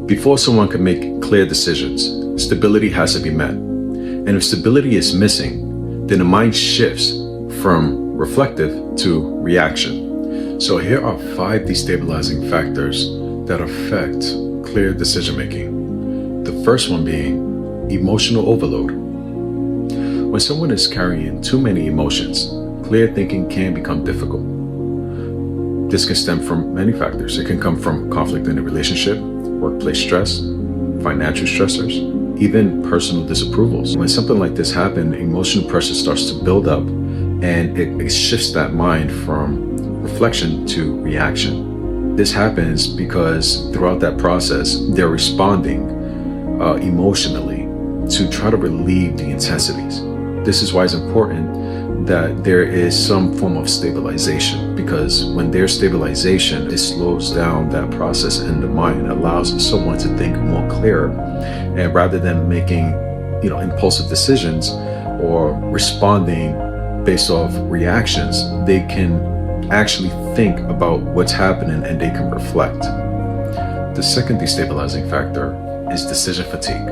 Before someone can make clear decisions, stability has to be met. And if stability is missing, then the mind shifts from reflective to reaction. So here are 5 destabilizing factors that affect clear decision making. The first one being emotional overload. When someone is carrying too many emotions, clear thinking can become difficult. This can stem from many factors. It can come from conflict in a relationship, workplace stress, financial stressors, even personal disapprovals. When something like this happens, emotional pressure starts to build up and it shifts that mind from reflection to reaction. This happens because throughout that process, they're responding emotionally to try to relieve the intensities. This is why it's important that there is some form of stabilization, because when there's stabilization, it slows down that process in the mind, allows someone to think more clearer, and rather than making impulsive decisions or responding based off reactions, they can actually think about what's happening and they can reflect. The second destabilizing factor is decision fatigue.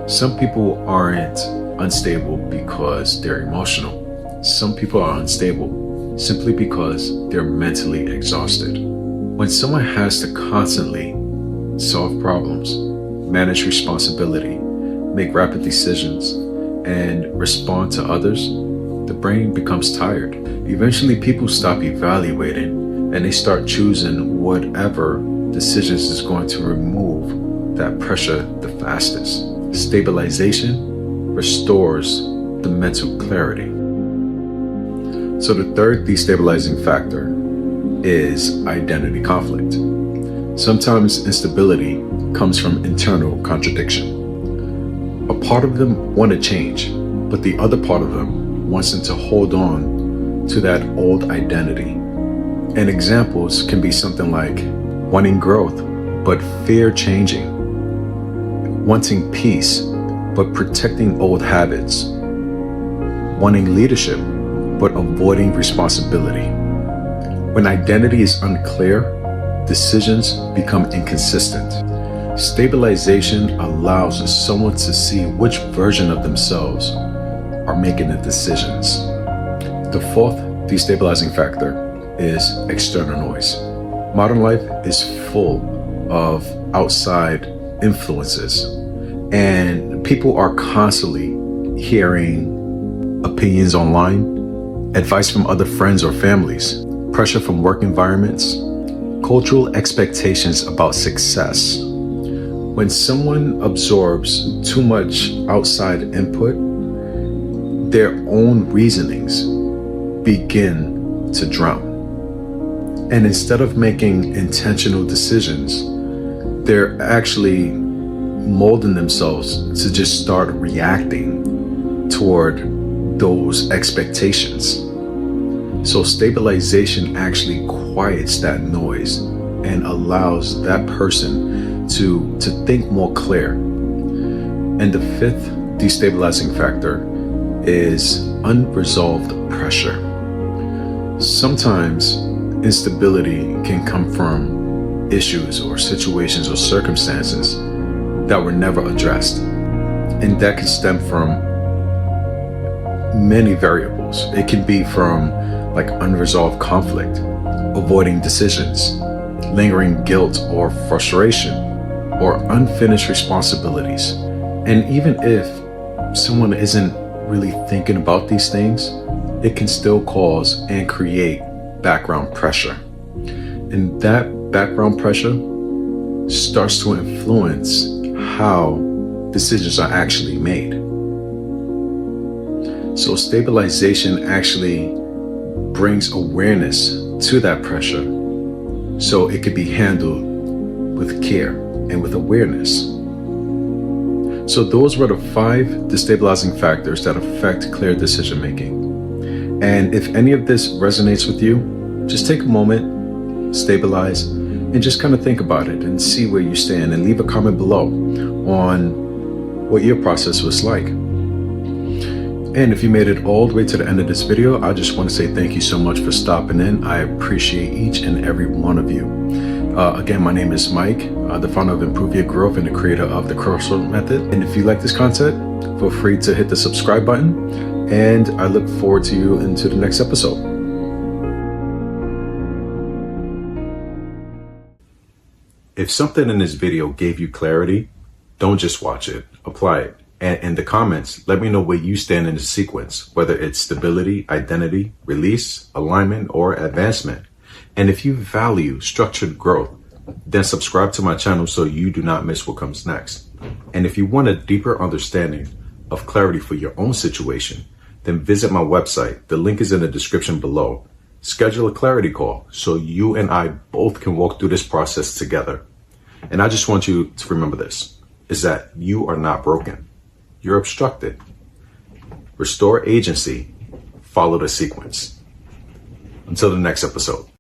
Some people aren't unstable because they're emotional. Some people are unstable simply because they're mentally exhausted. When someone has to constantly solve problems, manage responsibility, make rapid decisions, and respond to others, the brain becomes tired. Eventually, people stop evaluating and they start choosing whatever decisions is going to remove that pressure the fastest. Stabilization restores the mental clarity. So the third destabilizing factor is identity conflict. Sometimes instability comes from internal contradiction. A part of them want to change, but the other part of them wants them to hold on to that old identity. And examples can be something like wanting growth, but fear changing, wanting peace, but protecting old habits, wanting leadership, but avoiding responsibility. When identity is unclear, decisions become inconsistent. Stabilization allows someone to see which version of themselves are making the decisions. The fourth destabilizing factor is external noise. Modern life is full of outside influences, and people are constantly hearing opinions online, advice from other friends or families, pressure from work environments, cultural expectations about success. When someone absorbs too much outside input, their own reasonings begin to drown. And instead of making intentional decisions, they're actually molding themselves to just start reacting toward those expectations. So stabilization actually quiets that noise and allows that person to think more clear. And the fifth destabilizing factor is unresolved pressure. Sometimes instability can come from issues or situations or circumstances that were never addressed. And that can stem from many variables. It can be from like unresolved conflict, avoiding decisions, lingering guilt or frustration, or unfinished responsibilities. And even if someone isn't really thinking about these things, it can still cause and create background pressure. And that background pressure starts to influence how decisions are actually made. So stabilization actually brings awareness to that pressure so it could be handled with care and with awareness. So those were the 5 destabilizing factors that affect clear decision making. And if any of this resonates with you, just take a moment, stabilize, and just kind of think about it and see where you stand, and leave a comment below on what your process was like. And if you made it all the way to the end of this video, I just want to say thank you so much for stopping in. I appreciate each and every one of you. Again, my name is Mike, the founder of Improve Your Growth and the creator of the Crossroad Method. And if you like this content, feel free to hit the subscribe button. And I look forward to you into the next episode. If something in this video gave you clarity, don't just watch it, apply it. And in the comments, let me know where you stand in the sequence, whether it's stability, identity, release, alignment, or advancement. And if you value structured growth, then subscribe to my channel so you do not miss what comes next. And if you want a deeper understanding of clarity for your own situation, then visit my website. The link is in the description below. Schedule a clarity call so you and I both can walk through this process together. And I just want you to remember this, is that you are not broken. You're obstructed. Restore agency. Follow the sequence. Until the next episode.